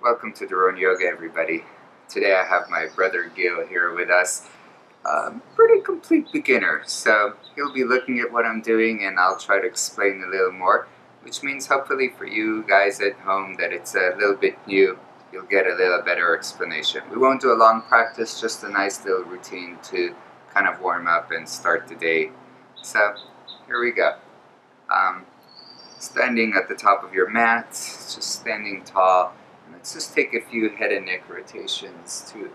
Welcome to Drone Yoga, everybody. Today I have my brother Gil here with us. Pretty complete beginner, so he'll be looking at what I'm doing and I'll try to explain a little more, which means hopefully for you guys at home that it's a little bit new, you'll get a little better explanation. We won't do a long practice, just a nice little routine to kind of warm up and start the day. So here we go. Standing at the top of your mat, just standing tall. Let's just take a few head and neck rotations to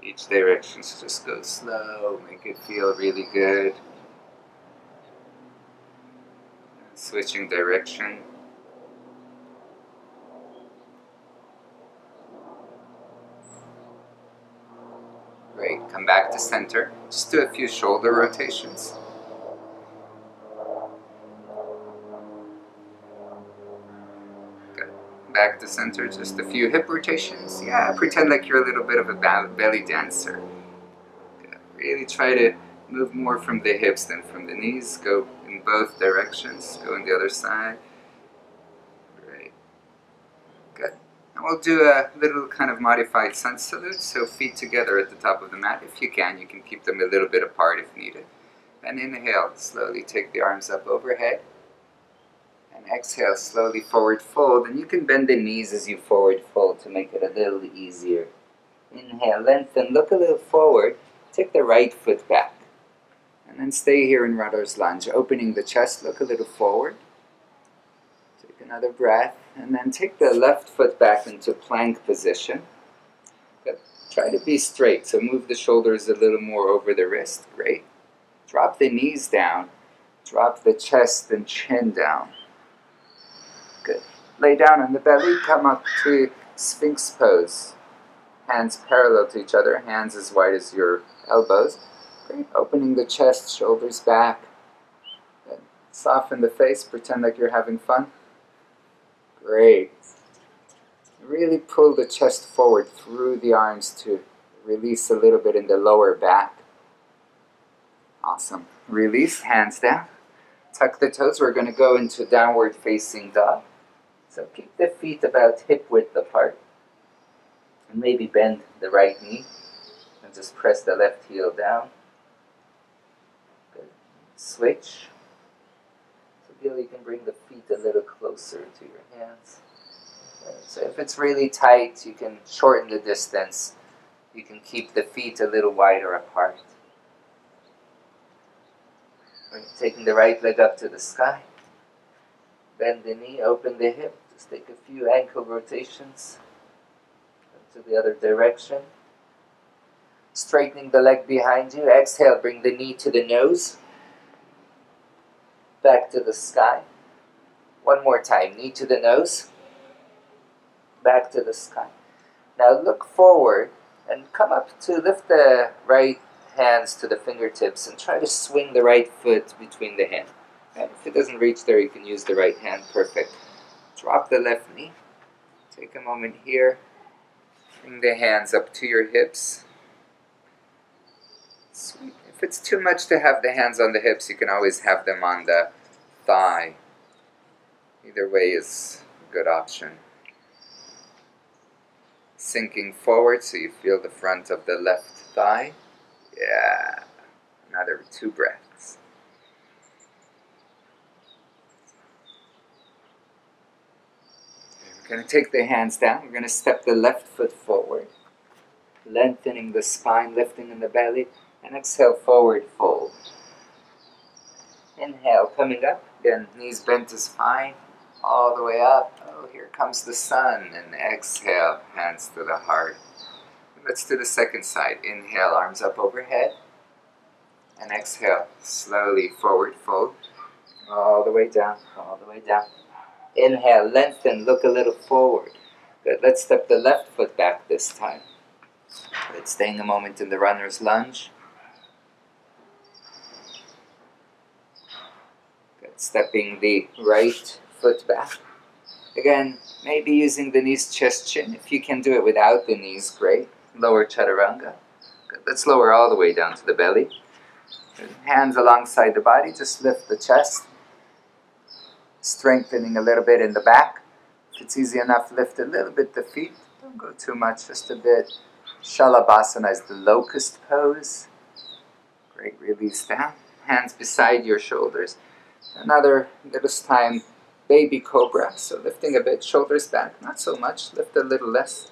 each direction. So just go slow, make it feel really good. Switching direction. Great, come back to center. Just do a few shoulder rotations. Back to center, just a few hip rotations. Yeah, pretend like you're a little bit of a belly dancer. Really try to move more from the hips than from the knees. Go in both directions. Go on the other side. Great. Good. And we'll do a little kind of modified sun salute. So feet together at the top of the mat. If you can keep them a little bit apart if needed. And inhale, slowly take the arms up overhead. And exhale, slowly forward fold, and you can bend the knees as you forward fold to make it a little easier. Inhale, lengthen, look a little forward, take the right foot back. And then stay here in runner's lunge, opening the chest, look a little forward. Take another breath, and then take the left foot back into plank position. Good. Try to be straight, so move the shoulders a little more over the wrist, great. Drop the knees down, drop the chest and chin down. Good. Lay down on the belly, come up to Sphinx pose. Hands parallel to each other, hands as wide as your elbows. Great. Opening the chest, shoulders back. Good. Soften the face, pretend like you're having fun. Great. Really pull the chest forward through the arms to release a little bit in the lower back. Awesome. Release, hands down. Tuck the toes. We're going to go into downward facing dog. So keep the feet about hip width apart. And maybe bend the right knee. And just press the left heel down. Good. Switch. So Gil, you can bring the feet a little closer to your hands. So if it's really tight, you can shorten the distance. You can keep the feet a little wider apart. We're taking the right leg up to the sky. Bend the knee, open the hip. Just take a few ankle rotations to the other direction. Straightening the leg behind you. Exhale, bring the knee to the nose. Back to the sky. One more time. Knee to the nose. Back to the sky. Now look forward and come up to lift the right hands to the fingertips and try to swing the right foot between the hands. And if it doesn't reach there, you can use the right hand. Perfect. Drop the left knee. Take a moment here. Bring the hands up to your hips. Sweet. If it's too much to have the hands on the hips, you can always have them on the thigh. Either way is a good option. Sinking forward so you feel the front of the left thigh. Yeah. Another 2 breaths. We're going to take the hands down. We're going to step the left foot forward. Lengthening the spine, lifting in the belly. And exhale, forward fold. Inhale, coming up. Again, knees bent is fine. All the way up. Oh, here comes the sun. And exhale, hands to the heart. Let's do the second side. Inhale, arms up overhead. And exhale, slowly forward fold. All the way down, all the way down. Inhale, lengthen, look a little forward. Good. Let's step the left foot back this time. Let's stay a moment in the runner's lunge. Good. Stepping the right foot back. Again, maybe using the knees, chest, chin. If you can do it without the knees, great. Lower chaturanga. Good. Let's lower all the way down to the belly. Good. Hands alongside the body, just lift the chest. Strengthening a little bit in the back. If it's easy enough, lift a little bit the feet. Don't go too much, just a bit. Shalabhasana is the locust pose. Great, release down. Hands beside your shoulders. Another little time, baby cobra. So lifting a bit, shoulders back. Not so much, lift a little less.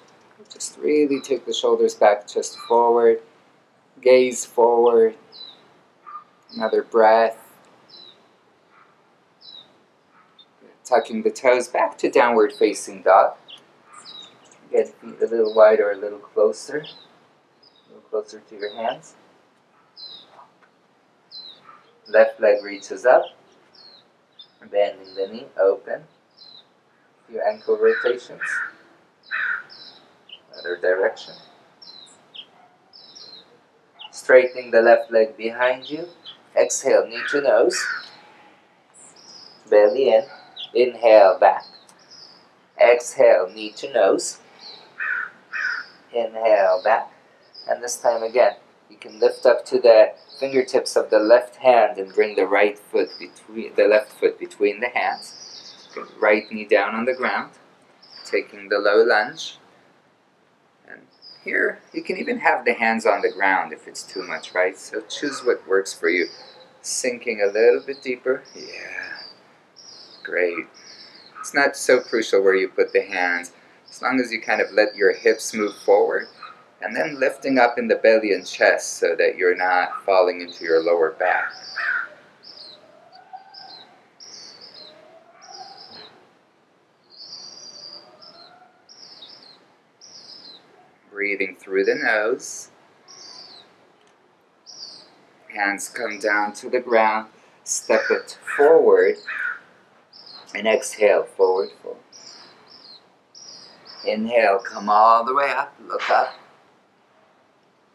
Just really take the shoulders back, chest forward. Gaze forward. Another breath. Tucking the toes back to downward facing dog. Get feet a little wider, a little closer. A little closer to your hands. Left leg reaches up. Bending the knee, open. Your ankle rotations. Other direction. Straightening the left leg behind you. Exhale, knee to nose. Belly in. Inhale, back. Exhale, knee to nose. Inhale, back. And this time again, you can lift up to the fingertips of the left hand and bring the left foot between the hands. Right knee down on the ground. Taking the low lunge. And here, you can even have the hands on the ground if it's too much, right? So choose what works for you. Sinking a little bit deeper. Yeah. Great. It's not so crucial where you put the hands, as long as you kind of let your hips move forward, and then lifting up in the belly and chest so that you're not falling into your lower back. Breathing through the nose. Hands come down to the ground, step it forward, and exhale, forward fold. Inhale, come all the way up, look up.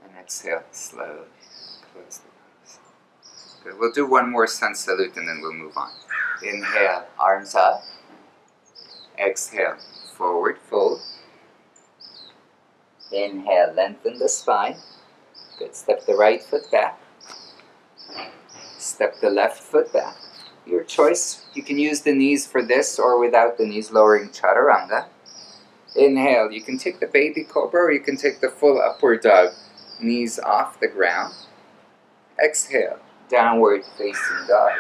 And exhale, slowly, close the eyes. Good. We'll do one more sun salute and then we'll move on. Inhale, arms up. Exhale, forward fold. Inhale, lengthen the spine. Good. Step the right foot back. Step the left foot back. Your choice. You can use the knees for this or without the knees, lowering chaturanga. Inhale. You can take the baby cobra or you can take the full upward dog. Knees off the ground. Exhale. Downward facing dog.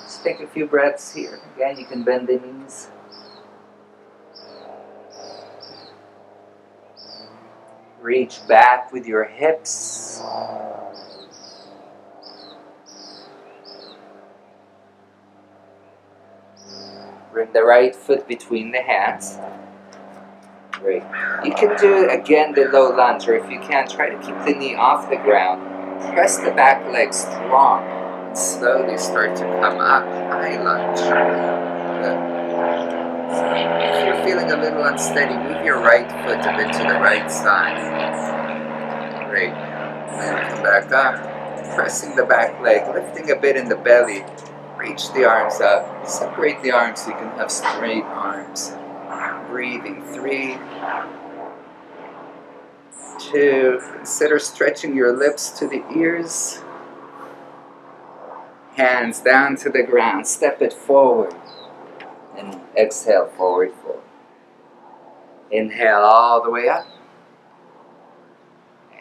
Just take a few breaths here. Again, you can bend the knees. Reach back with your hips. Bring the right foot between the hands. Great. You can do, again, the low lunge, or if you can, try to keep the knee off the ground. Press the back leg strong. And slowly start to come up. High lunge. Good. If you're feeling a little unsteady, move your right foot a bit to the right side. Great. And come back up. Pressing the back leg, lifting a bit in the belly. Reach the arms up. Separate the arms so you can have straight arms. Breathing. 3, 2. Consider stretching your lips to the ears. Hands down to the ground. Step it forward. And exhale, forward fold. Inhale all the way up.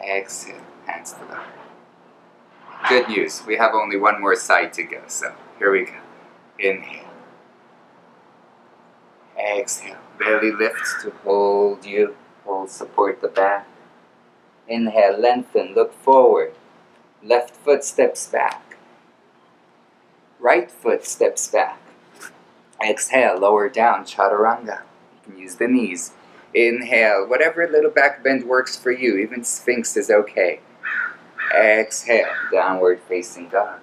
Exhale, hands to the heart. Good news, we have only one more side to go, so here we go. Inhale. Exhale, belly lifts to hold you, hold, support the back. Inhale, lengthen, look forward. Left foot steps back. Right foot steps back. Exhale, lower down, chaturanga. You can use the knees. Inhale, whatever little back bend works for you, even Sphinx is okay. Exhale, downward facing dog.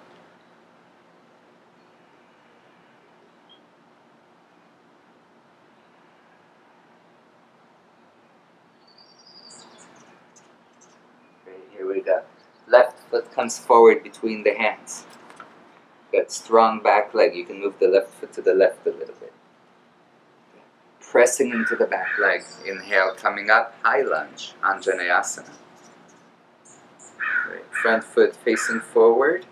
Great, here we go. Left foot comes forward between the hands. Good, strong back leg. You can move the left foot to the left a little bit. Pressing into the back leg. Inhale, coming up, high lunge, Anjaneyasana. Great. Front foot facing forward.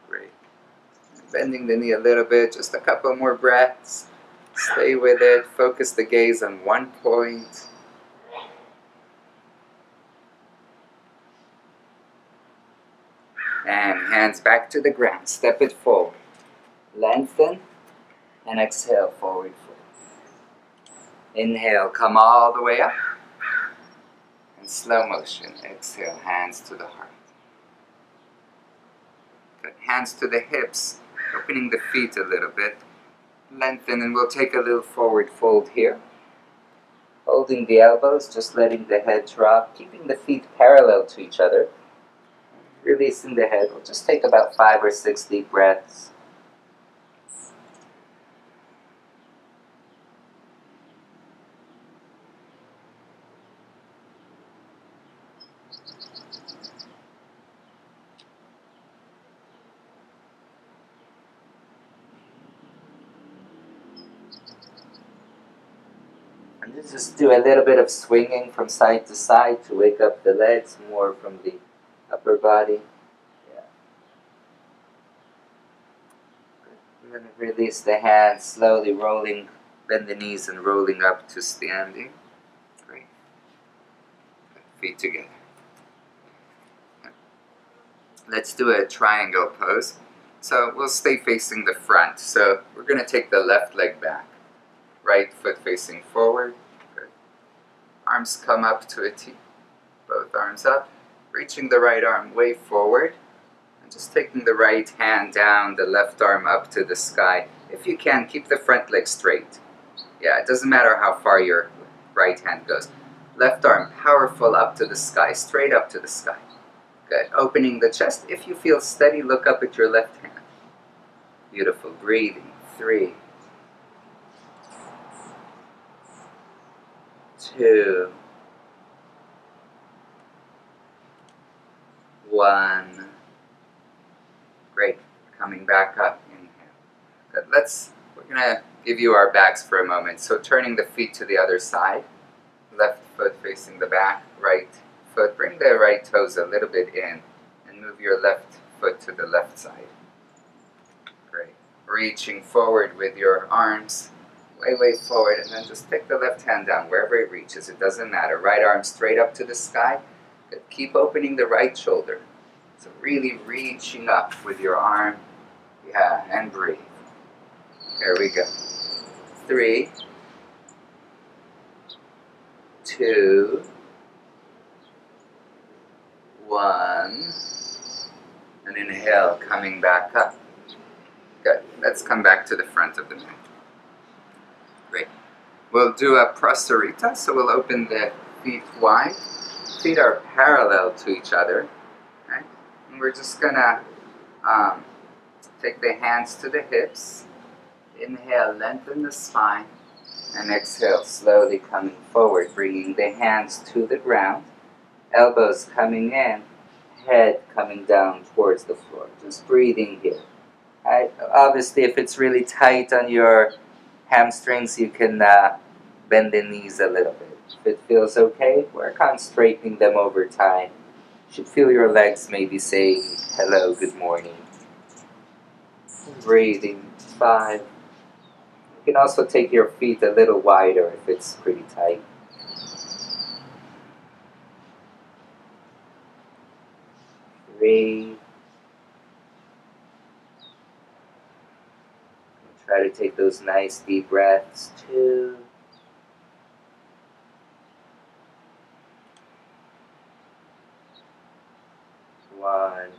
Great. bending the knee a little bit, just a couple more breaths. Stay with it, focus the gaze on one point. And hands back to the ground, step it forward. Lengthen and exhale, forward fold. Inhale, come all the way up. And slow motion, exhale, hands to the heart. Good. Hands to the hips, opening the feet a little bit. Lengthen, and we'll take a little forward fold here. Holding the elbows, just letting the head drop, keeping the feet parallel to each other. Releasing the head. We'll just take about 5 or 6 deep breaths. And just do a little bit of swinging from side to side to wake up the legs more from the upper body. Yeah. And then release the hands, slowly rolling, bend the knees and rolling up to standing. Great. Feet together. Let's do a triangle pose. So we'll stay facing the front. So we're going to take the left leg back. Right foot facing forward. Good. Arms come up to a T. Both arms up. Reaching the right arm way forward, and just taking the right hand down, the left arm up to the sky. If you can, keep the front leg straight. Yeah, it doesn't matter how far your right hand goes. Left arm powerful up to the sky, straight up to the sky. Good. Opening the chest. If you feel steady, look up at your left hand. Beautiful. Breathing. 3, 2, 1. Great. Coming back up. Inhale. Good. We're going to give you our backs for a moment. So turning the feet to the other side. Left foot facing the back. Right foot. Bring the right toes a little bit in. And move your left foot to the left side. Great. Reaching forward with your arms. Way forward. And then just take the left hand down wherever it reaches. It doesn't matter. Right arm straight up to the sky. Keep opening the right shoulder. So really reaching up with your arm. Yeah, and breathe. Here we go. 3, 2, 1. And inhale, coming back up. Good. Let's come back to the front of the mat. Great. We'll do a prasarita, so we'll open the feet wide. Feet are parallel to each other, right? And we're just gonna take the hands to the hips. Inhale, lengthen the spine, and exhale, slowly coming forward, bringing the hands to the ground, elbows coming in, head coming down towards the floor. Just breathing here. Right? Obviously, if it's really tight on your hamstrings, you can bend the knees a little bit. If it feels okay, work on straightening them over time. You should feel your legs maybe saying hello, good morning. Breathing. 5. You can also take your feet a little wider if it's pretty tight. 3. Try to take those nice deep breaths. 2. 1.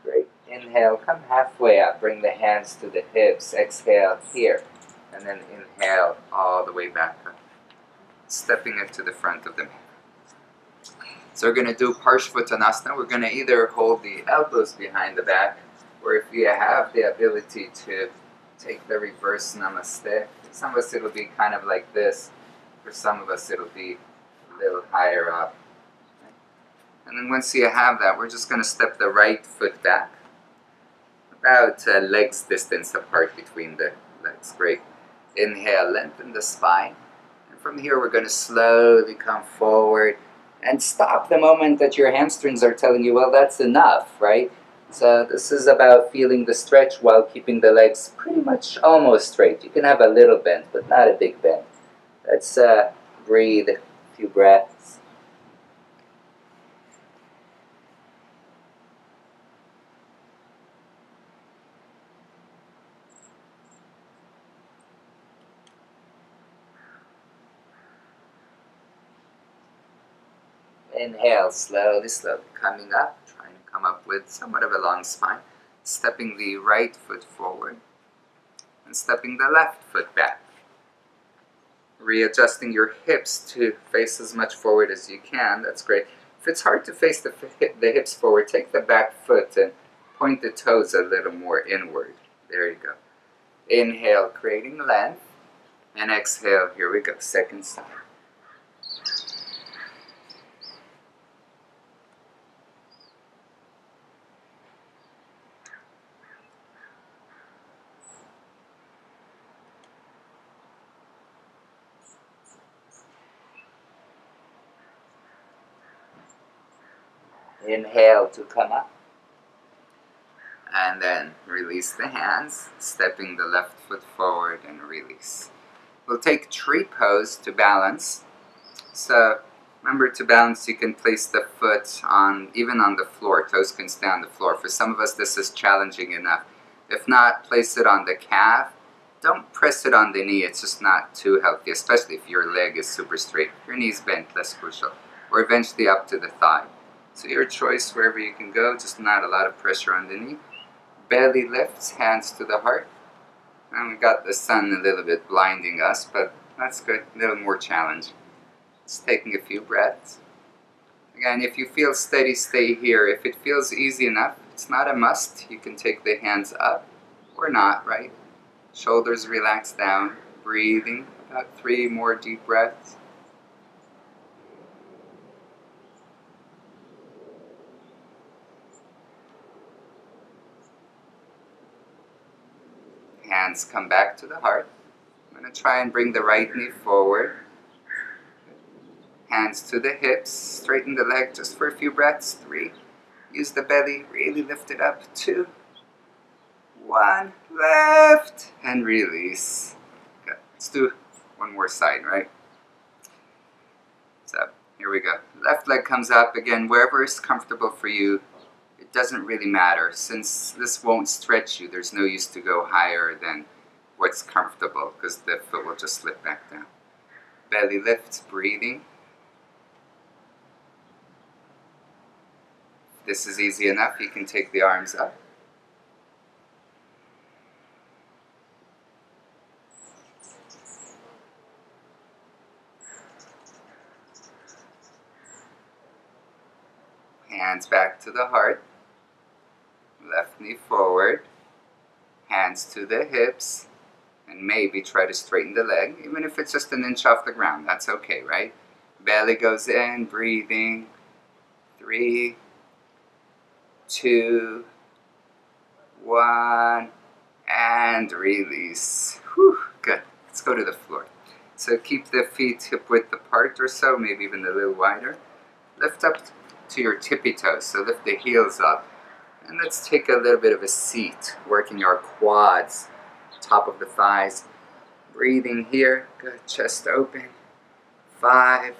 Great. Inhale, come halfway up. Bring the hands to the hips. Exhale here. And then inhale all the way back up. Stepping it to the front of the mat. So we're going to do Parshvottanasana. We're going to either hold the elbows behind the back, or if you have the ability to take the reverse namaste. For some of us it'll be kind of like this. For some of us it'll be a little higher up. And then once you have that, we're just going to step the right foot back. About legs distance apart between the legs. Great. Inhale, lengthen the spine. And from here we're going to slowly come forward and stop the moment that your hamstrings are telling you, well, that's enough, right? So this is about feeling the stretch while keeping the legs pretty much almost straight. You can have a little bend, but not a big bend. Let's breathe a few breaths. Inhale, slowly, slowly, coming up, trying to come up with somewhat of a long spine. Stepping the right foot forward and stepping the left foot back. Readjusting your hips to face as much forward as you can. That's great. If it's hard to face the hips forward, take the back foot and point the toes a little more inward. There you go. Inhale, creating length. And exhale, here we go, second side. Inhale to come up. And then release the hands, stepping the left foot forward and release. We'll take tree pose to balance. So remember, to balance you can place the foot on, even on the floor. Toes can stay on the floor. For some of us this is challenging enough. If not, place it on the calf. Don't press it on the knee, it's just not too healthy, especially if your leg is super straight. Your knee's bent, less crucial. Or eventually up to the thigh. So your choice wherever you can go, just not a lot of pressure on the knee. Belly lifts, hands to the heart. And we got the sun a little bit blinding us, but that's good, a little more challenge. Just taking a few breaths. Again, if you feel steady, stay here. If it feels easy enough, it's not a must. You can take the hands up or not, right? Shoulders relax down, breathing, about 3 more deep breaths. Hands come back to the heart. I'm going to try and bring the right knee forward. Hands to the hips, straighten the leg just for a few breaths. 3, use the belly, really lift it up. 2, 1, lift, and release. Good. Let's do one more side, right? So, here we go. Left leg comes up, again, wherever is comfortable for you. It doesn't really matter. Since this won't stretch you, there's no use to go higher than what's comfortable, because the foot will just slip back down. Belly lifts, breathing. If this is easy enough, you can take the arms up. Hands back to the heart. Left knee forward. Hands to the hips. And maybe try to straighten the leg, even if it's just an inch off the ground. That's okay, right? Belly goes in, breathing. 3, 2, 1, and release. Whew, good. Let's go to the floor. So keep the feet hip width apart or so, maybe even a little wider. Lift up to your tippy toes, so lift the heels up. And let's take a little bit of a seat, working your quads, top of the thighs. Breathing here, good, chest open. 5,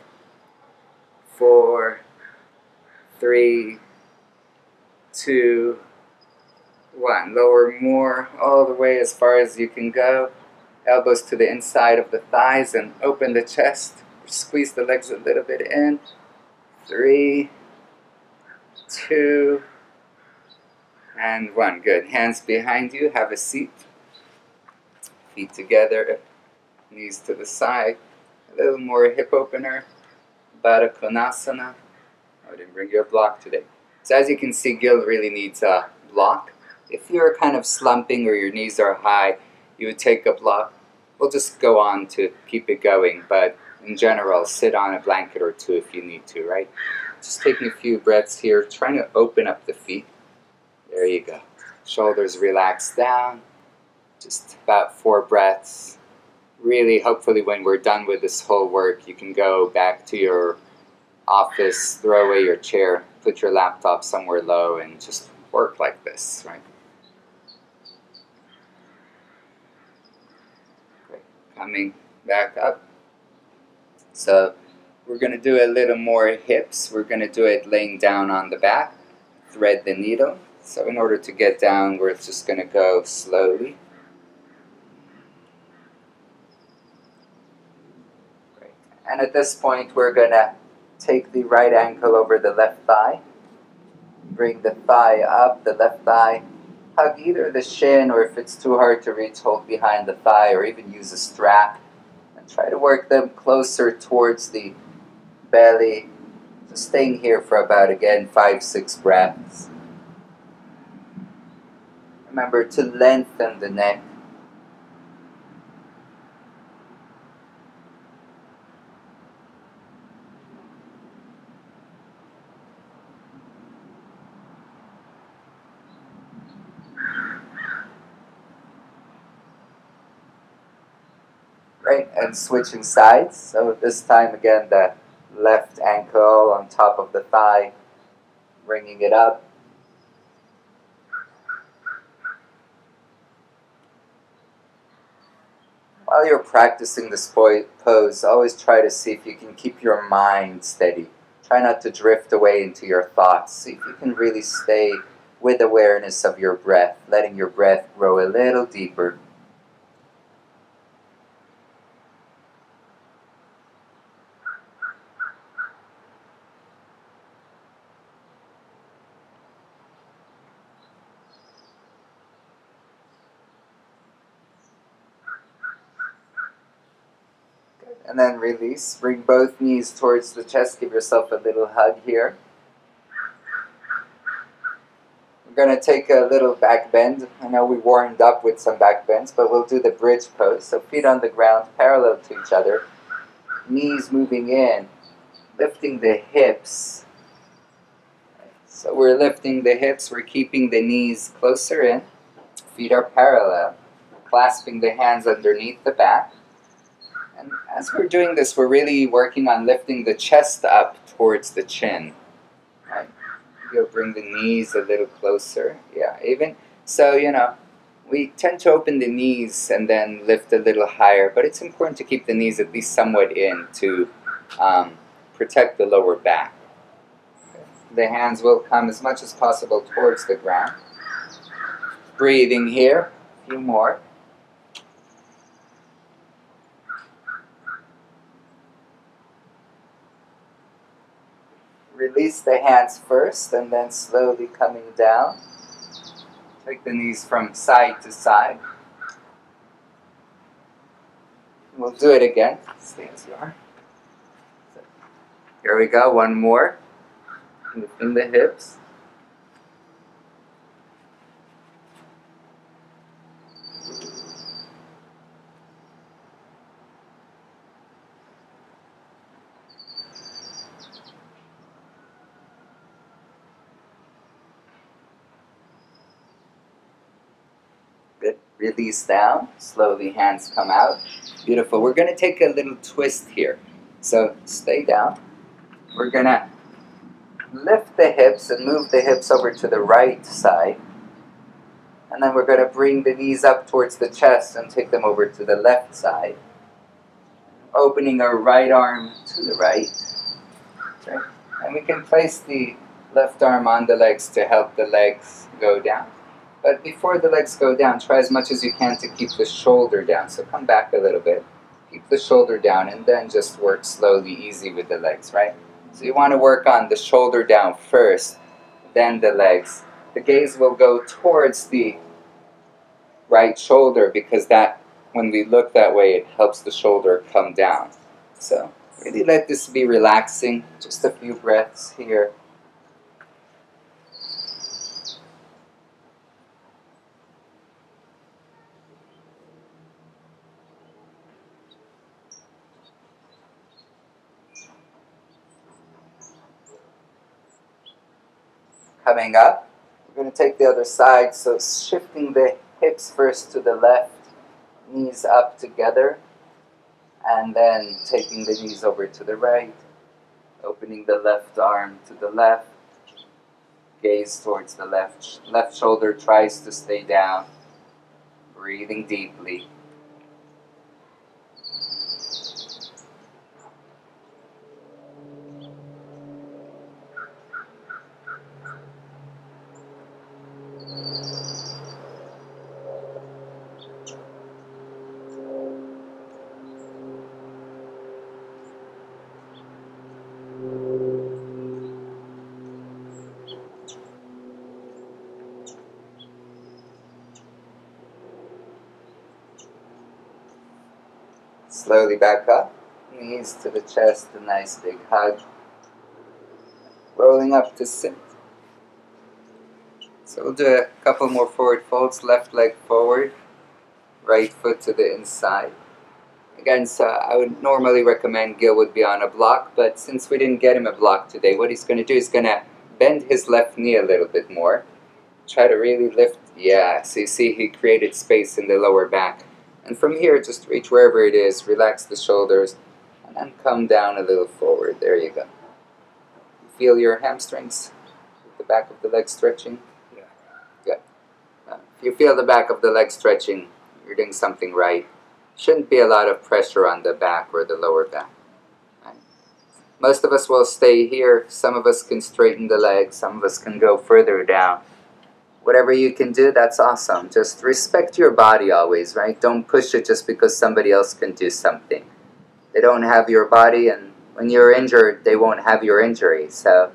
4, 3, 2, 1. Lower more, all the way as far as you can go. Elbows to the inside of the thighs and open the chest. Squeeze the legs a little bit in. 3, 2, and 1. Good. Hands behind you. Have a seat. Feet together. Knees to the side. A little more hip opener. Baddha Konasana. I didn't bring you a block today. So as you can see, Gil really needs a block. If you're kind of slumping or your knees are high, you would take a block. We'll just go on to keep it going, but in general, sit on a blanket or 2 if you need to, right? Just taking a few breaths here, trying to open up the feet. There you go. Shoulders relax down. Just about 4 breaths. Really, hopefully when we're done with this whole work, you can go back to your office, throw away your chair, put your laptop somewhere low, and just work like this, right? Great. Coming back up. So we're going to do a little more hips. We're going to do it laying down on the back. Thread the needle. So in order to get down, we're just going to go slowly. Great. And at this point, we're going to take the right ankle over the left thigh. Bring the thigh up, the left thigh. Hug either the shin, or if it's too hard to reach, hold behind the thigh, or even use a strap. And try to work them closer towards the belly. Just staying here for about, again, 5-6 breaths. Remember to lengthen the neck. Right, and switching sides. So this time again, the left ankle on top of the thigh, bringing it up. While you're practicing this pose, always try to see if you can keep your mind steady. Try not to drift away into your thoughts. See if you can really stay with awareness of your breath, letting your breath grow a little deeper. And then release. Bring both knees towards the chest. Give yourself a little hug here. We're going to take a little back bend. I know we warmed up with some back bends, but we'll do the bridge pose. So feet on the ground, parallel to each other. Knees moving in. Lifting the hips. So we're lifting the hips. We're keeping the knees closer in. Feet are parallel. Clasping the hands underneath the back. And as we're doing this, we're really working on lifting the chest up towards the chin. Right? You'll bring the knees a little closer. Yeah, even so, we tend to open the knees and then lift a little higher, but it's important to keep the knees at least somewhat in to protect the lower back. Okay. The hands will come as much as possible towards the ground. Breathing here, a few more. Release the hands first and then slowly coming down. Take the knees from side to side. We'll do it again. Stay as you are. Here we go, one more. Lifting the hips. Good. Release down. Slowly hands come out. Beautiful. We're going to take a little twist here. So stay down. We're going to lift the hips and move the hips over to the right side. And then we're going to bring the knees up towards the chest and take them over to the left side. Opening our right arm to the right. Okay. And we can place the left arm on the legs to help the legs go down. But before the legs go down, try as much as you can to keep the shoulder down. So come back a little bit. Keep the shoulder down and then just work slowly, easy with the legs, right? So you want to work on the shoulder down first, then the legs. The gaze will go towards the right shoulder because that, when we look that way, it helps the shoulder come down. So really let this be relaxing. Just a few breaths here. Coming up, we're going to take the other side, so shifting the hips first to the left, knees up together, and then taking the knees over to the right, opening the left arm to the left, Gaze towards the left. Left shoulder tries to stay down. Breathing deeply. Slowly back up, knees to the chest, a nice big hug. Rolling up to sit. So we'll do a couple more forward folds, left leg forward, right foot to the inside. Again, so I would normally recommend Gil would be on a block, but since we didn't get him a block today, what he's going to do is going to bend his left knee a little bit more. Try to really lift, yeah, so you see he created space in the lower back. And from here, just reach wherever it is, relax the shoulders, and then come down a little forward. There you go. Feel your hamstrings, the back of the leg stretching? Yeah. Good. If you feel the back of the leg stretching, you're doing something right. Shouldn't be a lot of pressure on the back or the lower back. Right? Most of us will stay here. Some of us can straighten the legs. Some of us can go further down. Whatever you can do, that's awesome. Just respect your body always, right? Don't push it just because somebody else can do something. They don't have your body, and when you're injured, they won't have your injury. So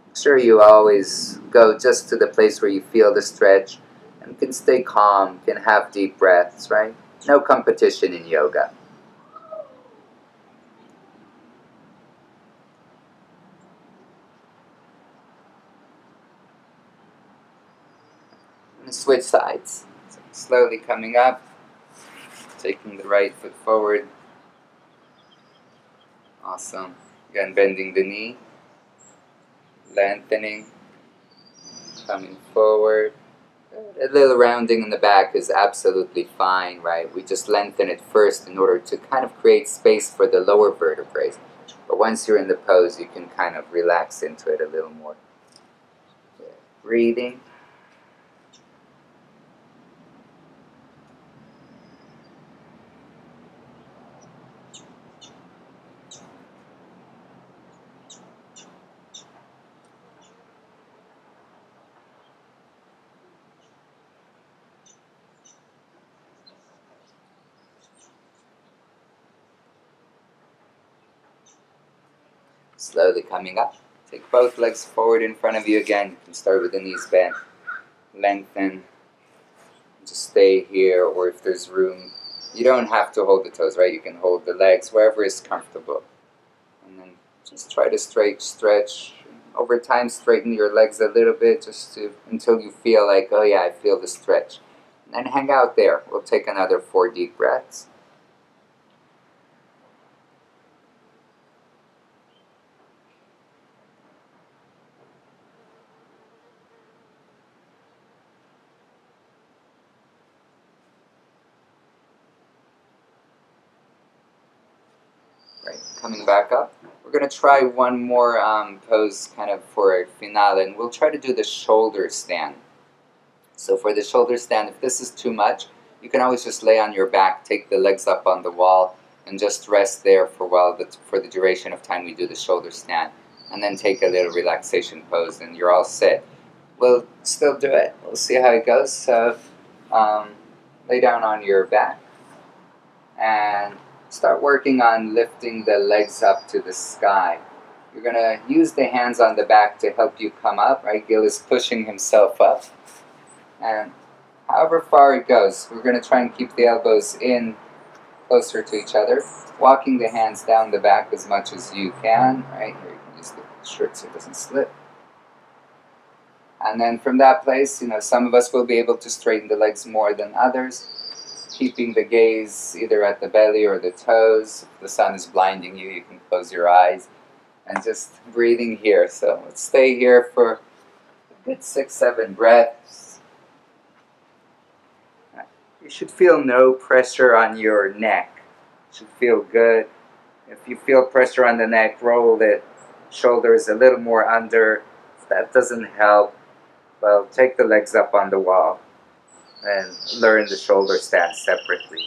make sure you always go just to the place where you feel the stretch and can stay calm, can have deep breaths, right? No competition in yoga. And switch sides. So slowly coming up, taking the right foot forward. Awesome. Again, bending the knee, lengthening, coming forward. A little rounding in the back is absolutely fine, right? We just lengthen it first in order to kind of create space for the lower vertebrae. But once you're in the pose, you can kind of relax into it a little more. Breathing. Slowly coming up. Take both legs forward in front of you again. You can start with the knees bent. Lengthen. Just stay here, or if there's room, you don't have to hold the toes, right? You can hold the legs wherever is comfortable. And then just try to stretch. Over time, straighten your legs a little bit until you feel like, oh yeah, I feel the stretch. And then hang out there. We'll take another 4 deep breaths. Right, coming back up. We're going to try one more pose kind of for a finale, and we'll try to do the shoulder stand. So for the shoulder stand, if this is too much, you can always just lay on your back, take the legs up on the wall, and just rest there for a while, for the duration of time we do the shoulder stand. And then take a little relaxation pose, and you're all set. We'll still do it. We'll see how it goes. So lay down on your back, and start working on lifting the legs up to the sky. You're going to use the hands on the back to help you come up, right? Gil is pushing himself up. And however far it goes, we're going to try and keep the elbows in closer to each other. Walking the hands down the back as much as you can, right? Here you can use the shirt so it doesn't slip. And then from that place, some of us will be able to straighten the legs more than others. Keeping the gaze either at the belly or the toes. If the sun is blinding you, you can close your eyes. And just breathing here. So let's stay here for a good 6-7 breaths. You should feel no pressure on your neck. It should feel good. If you feel pressure on the neck, roll the shoulders a little more under. If that doesn't help, Well, take the legs up on the wall and learn the shoulder stance separately.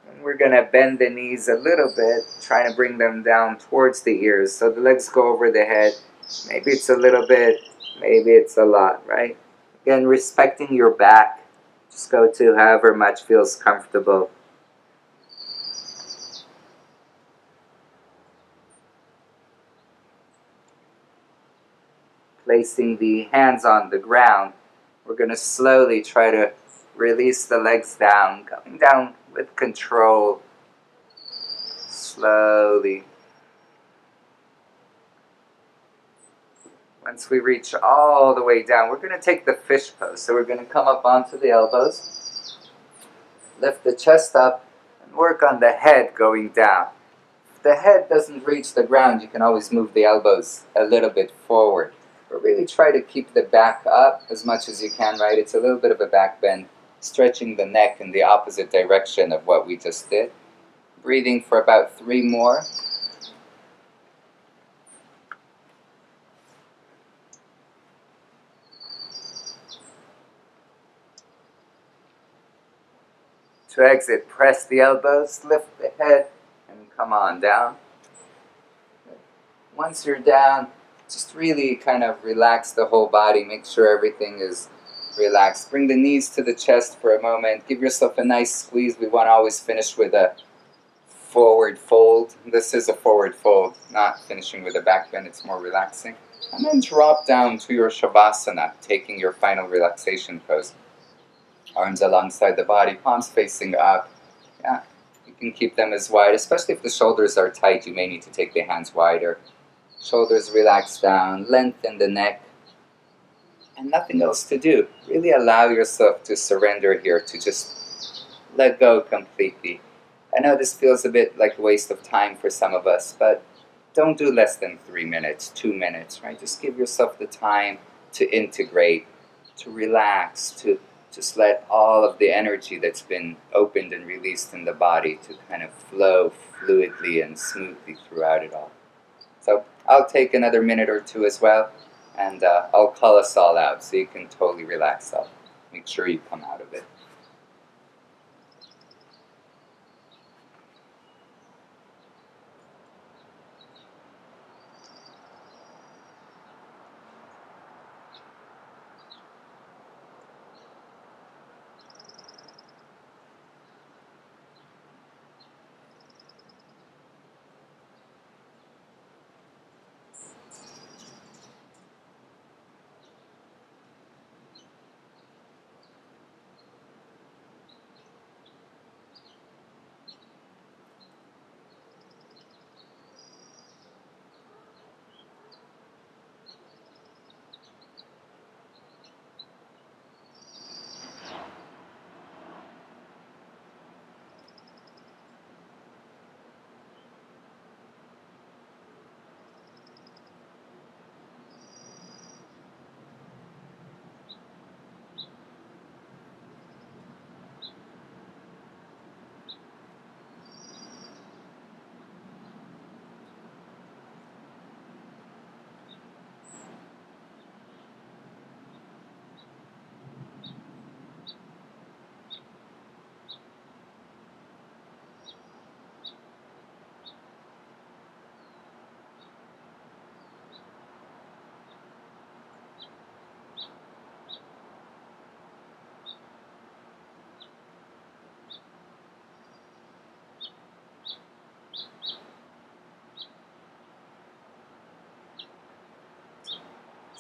And we're going to bend the knees a little bit, trying to bring them down towards the ears. So the legs go over the head. Maybe it's a little bit, maybe it's a lot, right? Again, respecting your back. Just go to however much feels comfortable. Placing the hands on the ground, we're going to slowly try to release the legs down, coming down with control, slowly. Once we reach all the way down, we're going to take the fish pose. So we're going to come up onto the elbows, lift the chest up, and work on the head going down. If the head doesn't reach the ground, you can always move the elbows a little bit forward. But really try to keep the back up as much as you can, right? It's a little bit of a back bend, stretching the neck in the opposite direction of what we just did. Breathing for about 3 more. To exit, press the elbows, lift the head, and come on down. Once you're down, just really kind of relax the whole body. Make sure everything is relaxed. Bring the knees to the chest for a moment. Give yourself a nice squeeze. We want to always finish with a forward fold. This is a forward fold, not finishing with a back bend. It's more relaxing. And then drop down to your Savasana, taking your final relaxation pose. Arms alongside the body, palms facing up. Yeah, you can keep them as wide, especially if the shoulders are tight. You may need to take the hands wider. Shoulders relax down, lengthen the neck, and nothing else to do. Really allow yourself to surrender here, to just let go completely. I know this feels a bit like a waste of time for some of us, but don't do less than 3 minutes, 2 minutes, right? Just give yourself the time to integrate, to relax, to just let all of the energy that's been opened and released in the body to kind of flow fluidly and smoothly throughout it all. So I'll take another minute or 2 as well, and I'll call us all out so you can totally relax. I'll make sure you come out of it.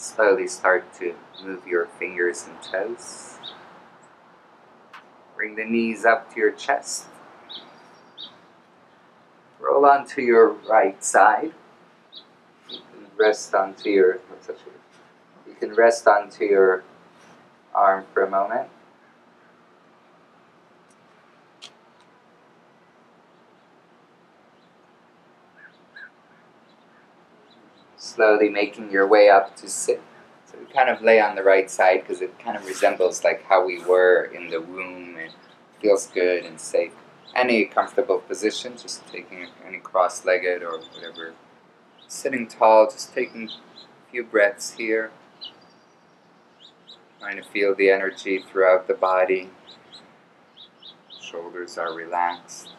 Slowly start to move your fingers and toes. Bring the knees up to your chest. Roll onto your right side. You can rest onto your arm for a moment. Slowly making your way up to sit. So we kind of lay on the right side because it kind of resembles like how we were in the womb. It feels good and safe. any comfortable position, just taking any cross-legged or whatever. Sitting tall, just taking a few breaths here. Trying to feel the energy throughout the body. Shoulders are relaxed.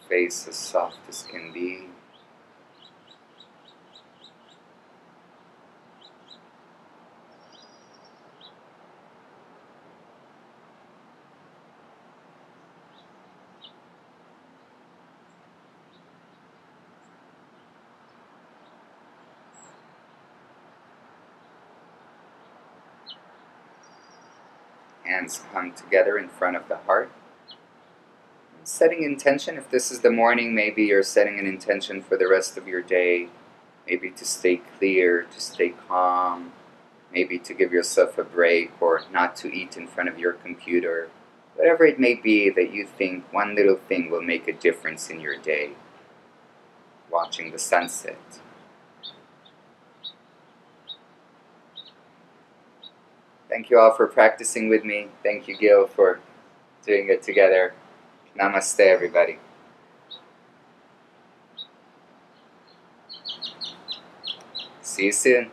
Face as soft as can be. Hands come together in front of the heart. Setting intention, if this is the morning, maybe you're setting an intention for the rest of your day. Maybe to stay clear, to stay calm. Maybe to give yourself a break or not to eat in front of your computer. Whatever it may be that you think one little thing will make a difference in your day. Watching the sunset. Thank you all for practicing with me. Thank you, Gil, for doing it together. Namaste, everybody. See you soon.